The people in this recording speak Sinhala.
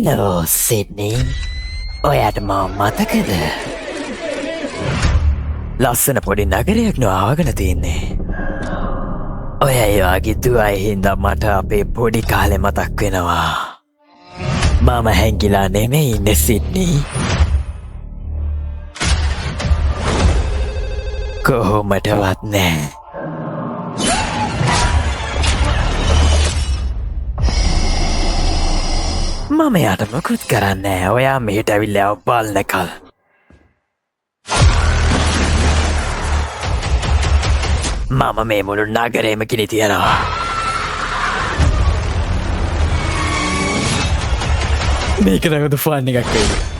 Hello, Sydney. ඔයාට මම මතකද? ලස්සන පොඩි නගරයක් නොආවගෙන තියන්නේ. ඔය ඒවාගේ දුවයි හින්දා මට අපේ පොඩි කාලෙ මතක් වෙනවා. මම හැංගිලා නෙමෙයි ඉන්නේ සිඩ්නි. කොහොමටවත් නෑ. මම යාට මොකුත් කරන්නේ ඔයා මෙහෙට ඇවිල්ලා බලනකල්. මම මේ මුළු නගරේම කිලි තියනවා. මේක නගද ෆාන් එකක් වෙයි.